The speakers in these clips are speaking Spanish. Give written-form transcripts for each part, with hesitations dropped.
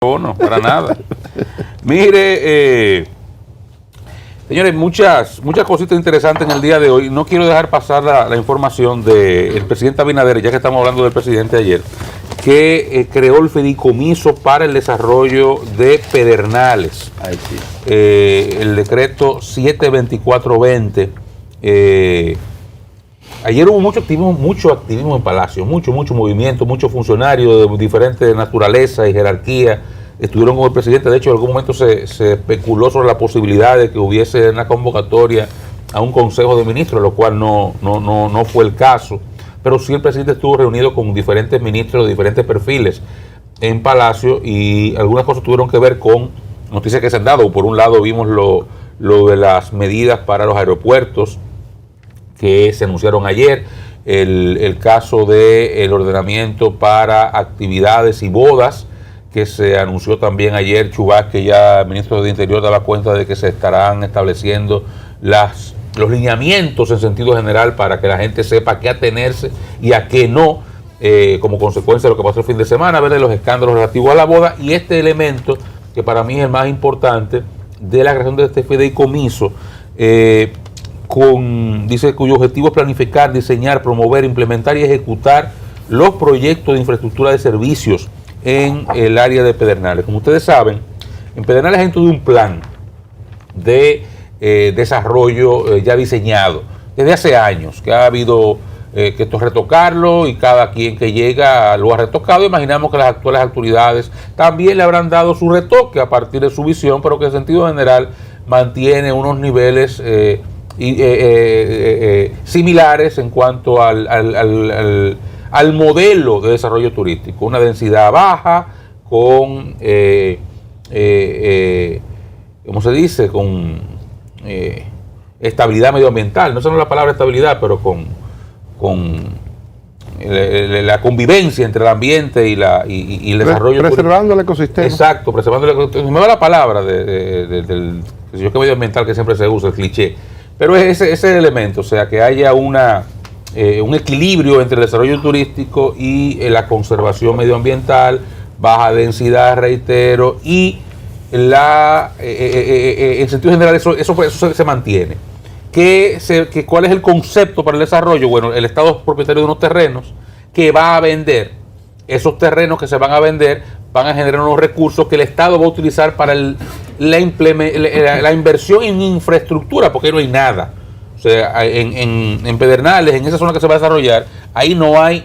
No, para nada. Mire, señores, muchas cositas interesantes en el día de hoy. No quiero dejar pasar la información del presidente Abinader, ya que estamos hablando del presidente ayer, que creó el fideicomiso para el desarrollo de Pedernales. Ay, sí. El decreto 72420. Ayer hubo mucho activismo en Palacio, mucho movimiento, muchos funcionarios de diferentes naturaleza y jerarquía estuvieron con el presidente. De hecho, en algún momento se especuló sobre la posibilidad de que hubiese una convocatoria a un consejo de ministros, lo cual no fue el caso. Pero sí el presidente estuvo reunido con diferentes ministros de diferentes perfiles en Palacio y algunas cosas tuvieron que ver con noticias que se han dado. Por un lado vimos lo de las medidas para los aeropuertos que se anunciaron ayer, el caso del ordenamiento para actividades y bodas, que se anunció también ayer. Chubasque, ya el ministro de Interior, daba cuenta de que se estarán estableciendo los lineamientos en sentido general para que la gente sepa a qué atenerse y a qué no, como consecuencia de lo que pasó el fin de semana, ver los escándalos relativos a la boda. Y este elemento, que para mí es el más importante, de la creación de este fideicomiso, dice cuyo objetivo es planificar, diseñar, promover, implementar y ejecutar los proyectos de infraestructura de servicios en el área de Pedernales. Como ustedes saben, en Pedernales hay todo un plan de desarrollo ya diseñado desde hace años, que ha habido que esto es retocarlo y cada quien que llega lo ha retocado. Imaginamos que las actuales autoridades también le habrán dado su retoque a partir de su visión, pero que en sentido general mantiene unos niveles similares en cuanto al modelo de desarrollo turístico, una densidad baja con ¿cómo se dice? Con estabilidad medioambiental, no solo la palabra estabilidad, pero con la convivencia entre el ambiente y el desarrollo preservando el ecosistema. Exacto, preservando el ecosistema. Me va la palabra del medioambiental que siempre se usa, el cliché. Pero es ese elemento, o sea, que haya un equilibrio entre el desarrollo turístico y la conservación medioambiental, baja densidad, reitero, y en sentido general eso se mantiene. ¿Cuál es el concepto para el desarrollo? Bueno, el Estado es propietario de unos terrenos que va a vender. Esos terrenos que se van a vender van a generar unos recursos que el Estado va a utilizar para la inversión en infraestructura, porque ahí no hay nada. O sea, en Pedernales, en esa zona que se va a desarrollar, ahí no hay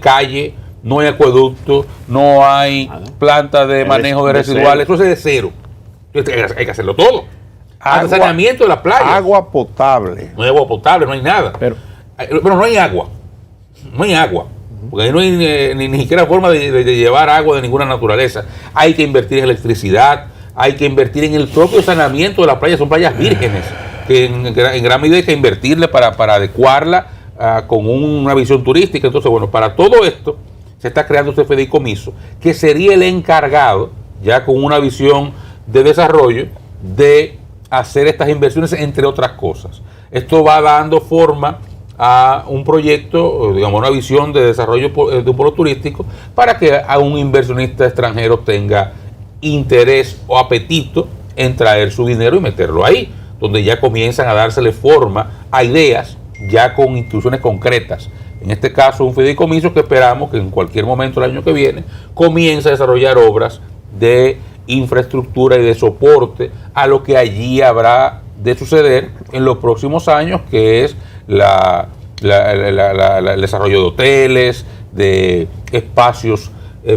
calle, no hay acueducto, no hay planta de manejo de residuales, eso es de cero. Entonces, hay que hacerlo todo. Hasta saneamiento de las playas. Agua potable. No hay agua potable, no hay nada. Pero no hay agua. No hay agua. Porque ahí no hay ni siquiera forma de llevar agua de ninguna naturaleza. Hay que invertir en electricidad, hay que invertir en el propio saneamiento de las playas. Son playas vírgenes, que en gran medida hay que invertirle para adecuarla con una visión turística. Entonces, bueno, para todo esto se está creando este fideicomiso, que sería el encargado, ya con una visión de desarrollo, de hacer estas inversiones, entre otras cosas. Esto va dando forma a un proyecto, digamos, una visión de desarrollo de un polo turístico, para que a un inversionista extranjero tenga interés o apetito en traer su dinero y meterlo ahí, donde ya comienzan a dársele forma a ideas ya con instituciones concretas. En este caso, un fideicomiso que esperamos que en cualquier momento el año que viene comience a desarrollar obras de infraestructura y de soporte a lo que allí habrá de suceder en los próximos años, que es el desarrollo de hoteles, de espacios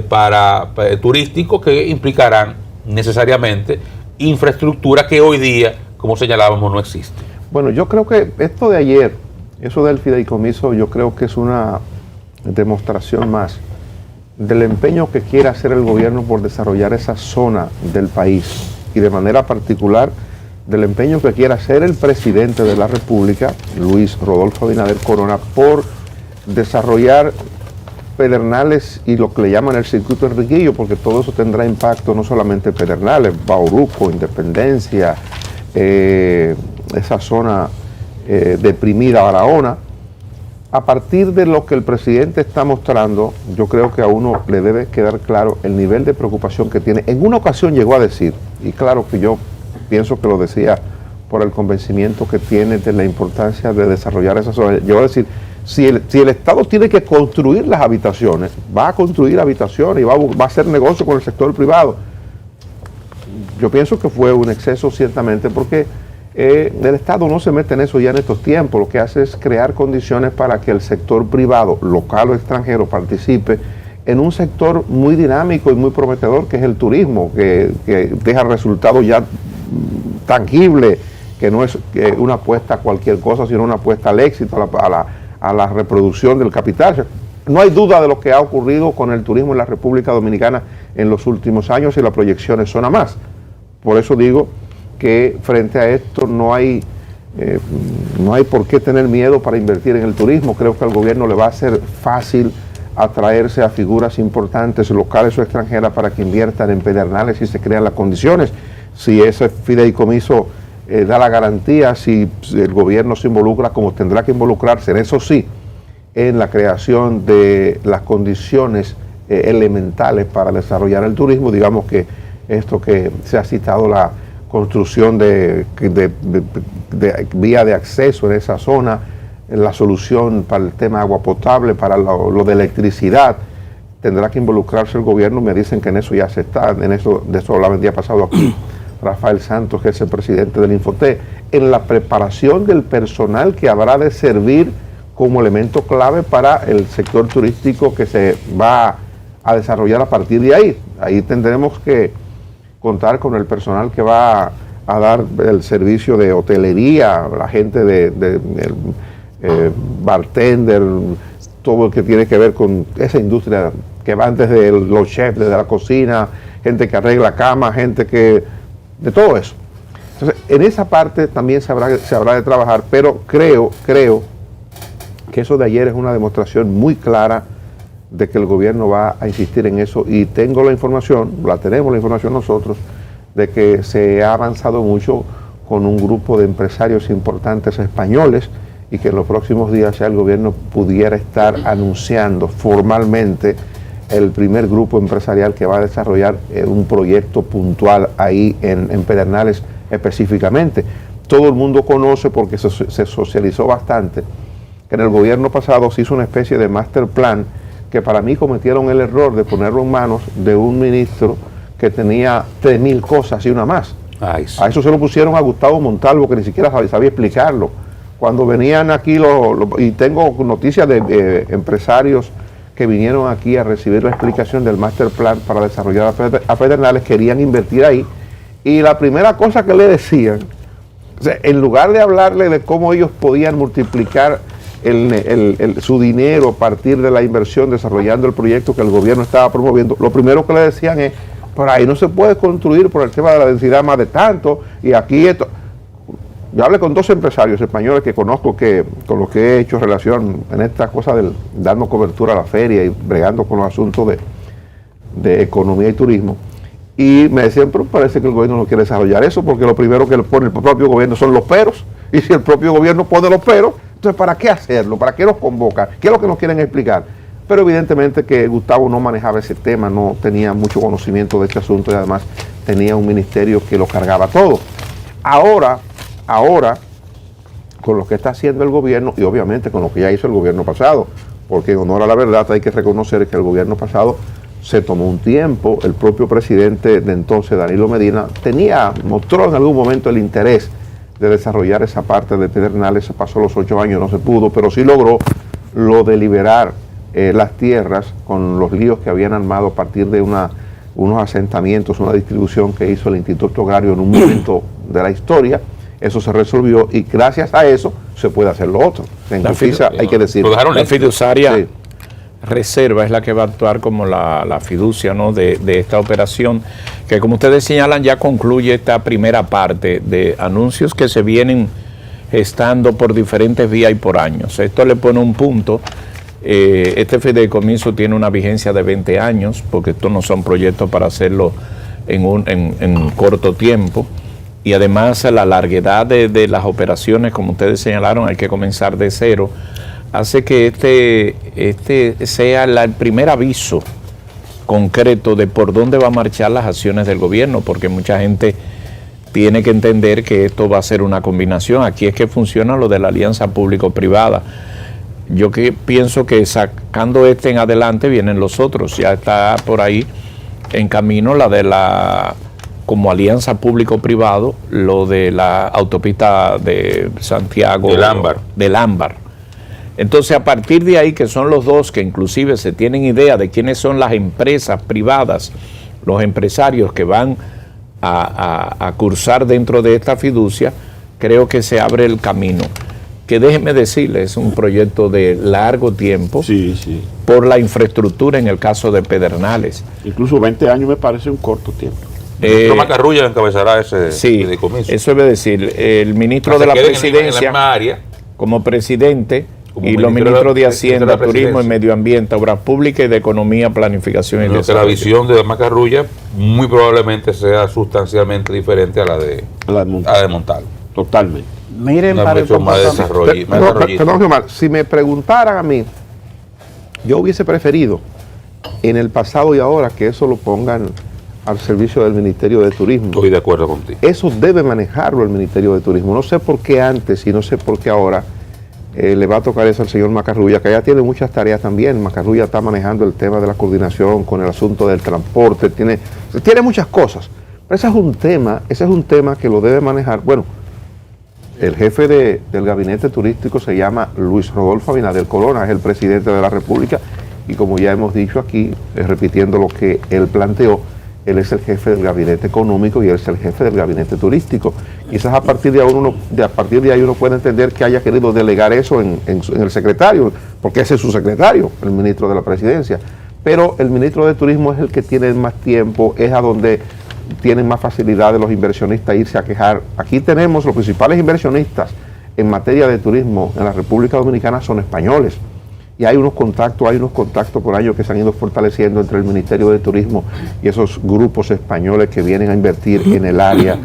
para turísticos, que implicarán necesariamente infraestructura que hoy día, como señalábamos, no existe. Bueno, yo creo que esto de ayer, eso del fideicomiso, yo creo que es una demostración más del empeño que quiere hacer el gobierno por desarrollar esa zona del país, y de manera particular del empeño que quiere hacer el presidente de la República, Luis Rodolfo Abinader Corona, por desarrollar Pedernales y lo que le llaman el circuito Enriquillo, porque todo eso tendrá impacto no solamente en Pedernales, Bauruco, Independencia, esa zona deprimida, Barahona, A partir de lo que el presidente está mostrando, yo creo que a uno le debe quedar claro el nivel de preocupación que tiene. En una ocasión llegó a decir, y claro que yo pienso que lo decía por el convencimiento que tiene de la importancia de desarrollar esa zona, llegó a decir, si el Estado tiene que construir las habitaciones, va a construir habitaciones y va a hacer negocio con el sector privado. Yo pienso que fue un exceso ciertamente porque el Estado no se mete en eso ya en estos tiempos, lo que hace es crear condiciones para que el sector privado, local o extranjero, participe en un sector muy dinámico y muy prometedor que es el turismo, que deja resultados ya tangibles, que no es una apuesta a cualquier cosa, sino una apuesta al éxito, a la reproducción del capital. No hay duda de lo que ha ocurrido con el turismo en la República Dominicana en los últimos años y las proyecciones son a más. Por eso digo que frente a esto no hay por qué tener miedo para invertir en el turismo. Creo que al gobierno le va a ser fácil atraerse a figuras importantes, locales o extranjeras, para que inviertan en Pedernales si se crean las condiciones. Si ese fideicomiso da la garantía, si el gobierno se involucra como tendrá que involucrarse, en eso sí, en la creación de las condiciones elementales para desarrollar el turismo, digamos que esto que se ha citado, la construcción de vía de acceso en esa zona, la solución para el tema de agua potable, para lo de electricidad, tendrá que involucrarse el gobierno. Me dicen que en eso ya se está, de eso hablaba el día pasado aquí Rafael Santos, que es el presidente del Infoté, en la preparación del personal que habrá de servir como elemento clave para el sector turístico que se va a desarrollar a partir de ahí. Ahí tendremos que contar con el personal que va a dar el servicio de hotelería, la gente bartender, todo lo que tiene que ver con esa industria que va desde los chefs, desde la cocina, gente que arregla camas, gente que... de todo eso. Entonces, en esa parte también se habrá de trabajar, pero creo que eso de ayer es una demostración muy clara de que el gobierno va a insistir en eso, y tenemos la información nosotros, de que se ha avanzado mucho con un grupo de empresarios importantes españoles, y que en los próximos días ya el gobierno pudiera estar anunciando formalmente el primer grupo empresarial que va a desarrollar un proyecto puntual ahí en Pedernales específicamente. Todo el mundo conoce, porque se socializó bastante, que en el gobierno pasado se hizo una especie de master plan, que para mí cometieron el error de ponerlo en manos de un ministro que tenía 3.000 cosas y una más. Ay, sí. A eso se lo pusieron a Gustavo Montalvo, que ni siquiera sabía explicarlo. Cuando venían aquí, y tengo noticias de empresarios que vinieron aquí a recibir la explicación del master plan para desarrollar a Pedernales, querían invertir ahí, y la primera cosa que le decían, o sea, en lugar de hablarle de cómo ellos podían multiplicar su dinero a partir de la inversión desarrollando el proyecto que el gobierno estaba promoviendo, lo primero que le decían es: por ahí no se puede construir por el tema de la densidad más de tanto, y aquí esto. Yo hablé con 2 empresarios españoles que conozco, que con los que he hecho relación en esta cosa de dando cobertura a la feria y bregando con los asuntos de economía y turismo, y me decían: pero parece que el gobierno no quiere desarrollar eso, porque lo primero que le pone el propio gobierno son los peros, y si el propio gobierno pone los peros, entonces ¿para qué hacerlo? ¿Para qué nos convocan? ¿Qué es lo que nos quieren explicar? Pero evidentemente que Gustavo no manejaba ese tema, no tenía mucho conocimiento de este asunto, y además tenía un ministerio que lo cargaba todo. Ahora, con lo que está haciendo el gobierno, y obviamente con lo que ya hizo el gobierno pasado, porque en honor a la verdad hay que reconocer que el gobierno pasado se tomó un tiempo. El propio presidente de entonces, Danilo Medina, mostró en algún momento el interés de desarrollar esa parte de Pedernales. Se pasó los 8 años, no se pudo, pero sí logró lo de liberar las tierras con los líos que habían armado a partir de unos asentamientos, una distribución que hizo el Instituto Agrario en un momento de la historia. Eso se resolvió, y gracias a eso se puede hacer lo otro. En justicia hay que decir. La fiduciaria sí. Reserva es la que va a actuar como la fiducia, ¿no?, de esta operación, que, como ustedes señalan, ya concluye esta primera parte de anuncios que se vienen gestando por diferentes vías y por años. Esto le pone un punto. Este fideicomiso tiene una vigencia de 20 años, porque estos no son proyectos para hacerlo en corto tiempo. Y además la larguedad de las operaciones, como ustedes señalaron, hay que comenzar de cero. hace que este sea el primer aviso concreto de por dónde va a marchar las acciones del gobierno, porque mucha gente tiene que entender que esto va a ser una combinación. Aquí es que funciona lo de la alianza público-privada. Yo pienso que sacando este en adelante vienen los otros. Ya está por ahí en camino la de la, como alianza público-privado, lo de la autopista de Santiago. Del Ámbar. Entonces, a partir de ahí, que son los dos que inclusive se tienen idea de quiénes son las empresas privadas, los empresarios que van a cursar dentro de esta fiducia, creo que se abre el camino. Que déjeme decirle, es un proyecto de largo tiempo, por la infraestructura en el caso de Pedernales. Incluso 20 años me parece un corto tiempo. El Macarrulla encabezará ese fideicomiso. Eso es decir, el ministro de la Presidencia, en la área, como presidente, como y los ministros de Hacienda, Turismo y Presidencia. Medio Ambiente, Obras Públicas y de Economía, Planificación y Pero que Desarrollo. la visión de Macarrulla muy probablemente sea sustancialmente diferente a la de Montalvo. Totalmente. Miren, Una para el versión más comportamiento. Perdón, Omar, si me preguntaran a mí, yo hubiese preferido en el pasado y ahora que eso lo pongan al servicio del Ministerio de Turismo. Estoy de acuerdo contigo. Eso debe manejarlo el Ministerio de Turismo. No sé por qué antes y no sé por qué ahora le va a tocar eso al señor Macarrulla, que ya tiene muchas tareas también. Macarrulla está manejando el tema de la coordinación con el asunto del transporte, tiene muchas cosas. Pero ese es un tema que lo debe manejar. Bueno, el jefe del gabinete turístico se llama Luis Rodolfo Abinader Corona, es el presidente de la República y como ya hemos dicho aquí, repitiendo lo que él planteó, él es el jefe del gabinete económico y él es el jefe del gabinete turístico. Quizás a partir de ahí uno puede entender que haya querido delegar eso en el secretario, porque ese es su secretario, el ministro de la Presidencia. Pero el ministro de Turismo es el que tiene más tiempo, es a donde tienen más facilidad de los inversionistas irse a quejar. Aquí tenemos los principales inversionistas en materia de turismo en la República Dominicana son españoles. Y hay unos contactos por año que se han ido fortaleciendo entre el Ministerio de Turismo y esos grupos españoles que vienen a invertir en el área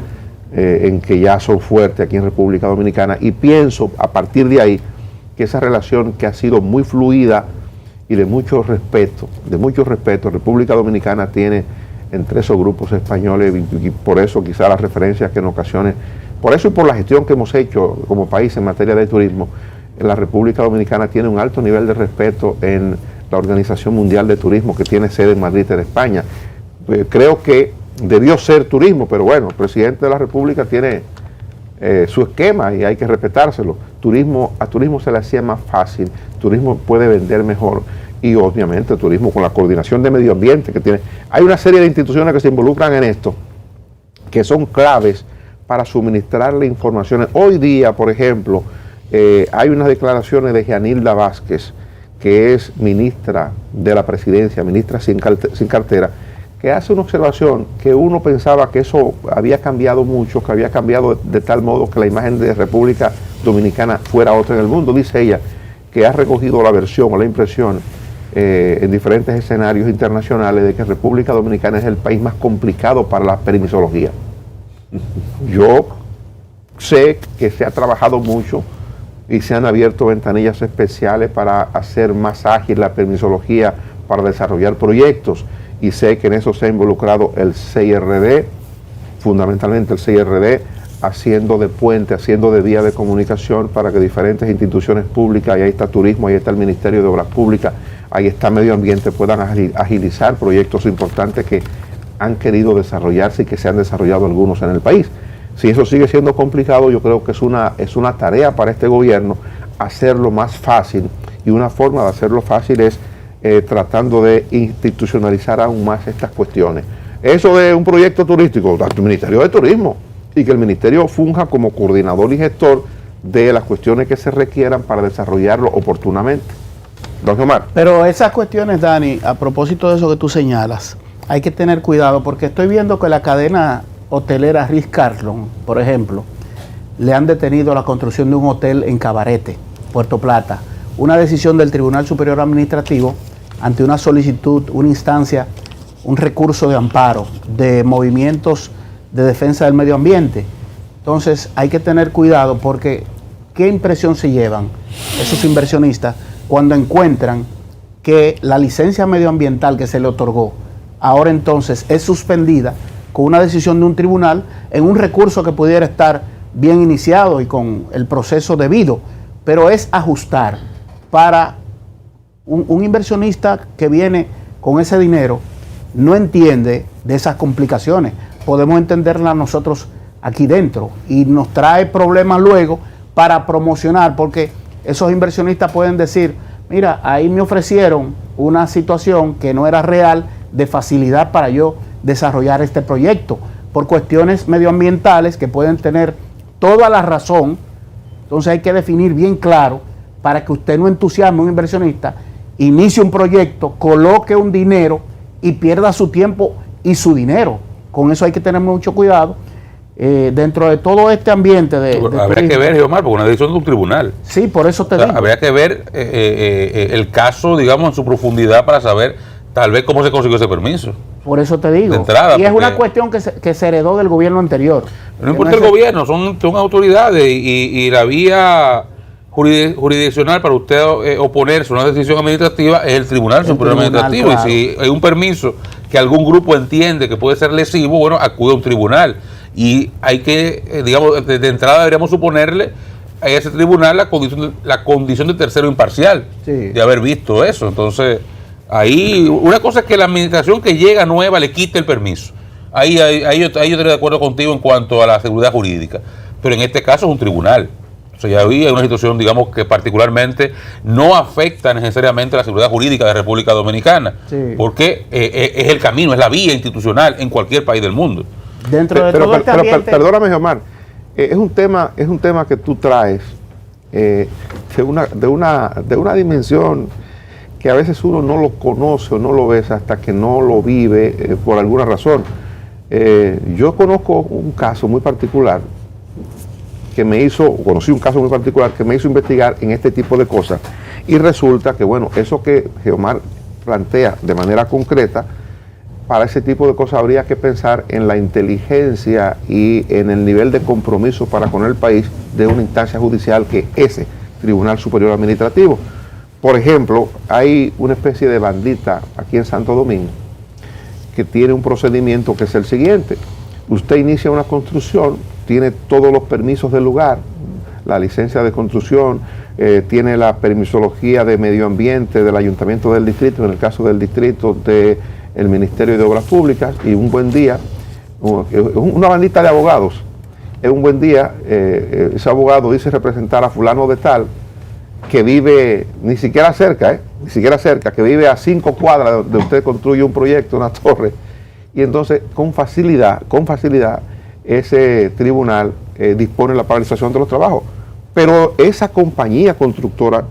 en que ya son fuertes aquí en República Dominicana. Y pienso, a partir de ahí, que esa relación que ha sido muy fluida y de mucho respeto, República Dominicana tiene entre esos grupos españoles y por eso quizá las referencias que en ocasiones, por eso y por la gestión que hemos hecho como país en materia de turismo, la República Dominicana tiene un alto nivel de respeto en la Organización Mundial de Turismo que tiene sede en Madrid, en España. Creo que debió ser turismo, pero bueno, el presidente de la República tiene su esquema y hay que respetárselo. A turismo se le hacía más fácil, turismo puede vender mejor y obviamente turismo con la coordinación de medio ambiente que tiene. Hay una serie de instituciones que se involucran en esto, que son claves para suministrarle informaciones. Hoy día, por ejemplo, hay unas declaraciones de Gianilda Vázquez, que es ministra de la Presidencia, ministra sin cartera, que hace una observación que uno pensaba que eso había cambiado mucho, que había cambiado de tal modo que la imagen de República Dominicana fuera otra en el mundo. Dice ella que ha recogido la versión o la impresión en diferentes escenarios internacionales de que República Dominicana es el país más complicado para la permisología. Yo sé que se ha trabajado mucho y se han abierto ventanillas especiales para hacer más ágil la permisología para desarrollar proyectos y sé que en eso se ha involucrado el CIRD, fundamentalmente el CIRD, haciendo de puente, haciendo de vía de comunicación para que diferentes instituciones públicas, y ahí está Turismo, ahí está el Ministerio de Obras Públicas, ahí está Medio Ambiente, puedan agilizar proyectos importantes que han querido desarrollarse y que se han desarrollado algunos en el país. Si eso sigue siendo complicado, yo creo que es una tarea para este gobierno hacerlo más fácil, y una forma de hacerlo fácil es tratando de institucionalizar aún más estas cuestiones. Eso de un proyecto turístico, el Ministerio de Turismo, y que el Ministerio funja como coordinador y gestor de las cuestiones que se requieran para desarrollarlo oportunamente. Don Omar. Pero esas cuestiones, Dani, a propósito de eso que tú señalas, hay que tener cuidado porque estoy viendo que la cadena hotelera Ritz-Carlton, por ejemplo, le han detenido la construcción de un hotel en Cabarete, Puerto Plata. Una decisión del Tribunal Superior Administrativo ante una solicitud, una instancia, un recurso de amparo de movimientos de defensa del medio ambiente. Entonces hay que tener cuidado porque ¿qué impresión se llevan esos inversionistas cuando encuentran que la licencia medioambiental que se le otorgó ahora entonces es suspendida con una decisión de un tribunal en un recurso que pudiera estar bien iniciado y con el proceso debido, pero es ajustar para un inversionista que viene con ese dinero, no entiende de esas complicaciones? Podemos entenderlas nosotros aquí dentro y nos trae problemas luego para promocionar, porque esos inversionistas pueden decir, mira, ahí me ofrecieron una situación que no era real de facilidad para yo desarrollar este proyecto, por cuestiones medioambientales que pueden tener toda la razón. Entonces hay que definir bien claro para que usted no entusiasme a un inversionista, inicie un proyecto, coloque un dinero y pierda su tiempo y su dinero. Con eso hay que tener mucho cuidado. Dentro de todo este ambiente habría que ver, Geomar, porque una decisión de un tribunal. Sí, por eso te digo. Habría que ver el caso, digamos, en su profundidad para saber tal vez cómo se consiguió ese permiso. Por eso te digo. De entrada, y es una cuestión que se heredó del gobierno anterior. No importa el gobierno, son autoridades y la vía jurisdiccional para usted oponerse a una decisión administrativa es el Tribunal Superior Administrativo. Claro. Y si hay un permiso que algún grupo entiende que puede ser lesivo, bueno, acude a un tribunal. Y hay que, digamos, de entrada deberíamos suponerle a ese tribunal la condición de tercero imparcial, sí, de haber visto eso. Entonces, ahí, una cosa es que la administración que llega nueva le quite el permiso. Ahí yo estoy de acuerdo contigo en cuanto a la seguridad jurídica. Pero en este caso es un tribunal. O sea, ya había una situación, digamos, que particularmente no afecta necesariamente a la seguridad jurídica de República Dominicana, sí, porque es el camino, es la vía institucional en cualquier país del mundo. Dentro de todo este ambiente... Perdóname, Geomar, es un tema que tú traes de una dimensión que a veces uno no lo conoce o no lo ves hasta que no lo vive por alguna razón. Yo conozco un caso muy particular conocí un caso muy particular que me hizo investigar en este tipo de cosas, y resulta que, bueno, eso que Geomar plantea de manera concreta, para ese tipo de cosas habría que pensar en la inteligencia y en el nivel de compromiso para con el país de una instancia judicial que ese Tribunal Superior Administrativo. Por ejemplo, hay una especie de bandita aquí en Santo Domingo que tiene un procedimiento que es el siguiente: usted inicia una construcción, tiene todos los permisos del lugar, la licencia de construcción, tiene la permisología de medio ambiente del Ayuntamiento del Distrito, en el caso del Distrito del Ministerio de Obras Públicas, y un buen día, una bandita de abogados, un buen día, ese abogado dice representar a fulano de tal, que vive ni siquiera cerca, que vive a 5 cuadras donde usted construye un proyecto, una torre, y entonces con facilidad, ese tribunal dispone la paralización de los trabajos. Pero esa compañía constructora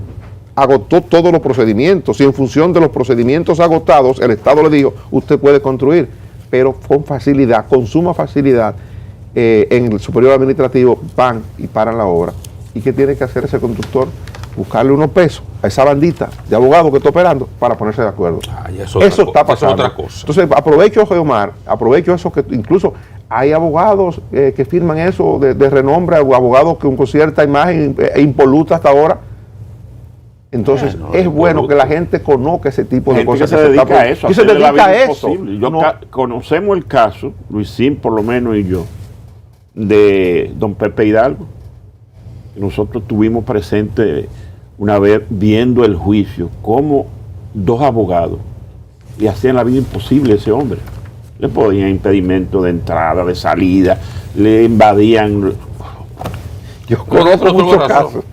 agotó todos los procedimientos, y en función de los procedimientos agotados, el Estado le dijo, usted puede construir, pero con facilidad, con suma facilidad, en el Superior Administrativo van y paran la obra. ¿Y qué tiene que hacer ese constructor? Buscarle unos pesos a esa bandita de abogados que está operando para ponerse de acuerdo. Eso está pasando. Eso es otra cosa. Entonces, aprovecho, Geomar, eso que incluso hay abogados que firman eso de renombre, abogados con cierta imagen impoluta hasta ahora. Entonces, es bueno que la gente conozca ese tipo de cosas. Que se dedica a eso. Y se dedica a eso. Conocemos el caso, Luisín por lo menos y yo, de don Pepe Hidalgo. Nosotros estuvimos presentes una vez viendo el juicio, como 2 abogados le hacían la vida imposible a ese hombre. Le ponían impedimento de entrada, de salida, le invadían. Yo conozco muchos casos.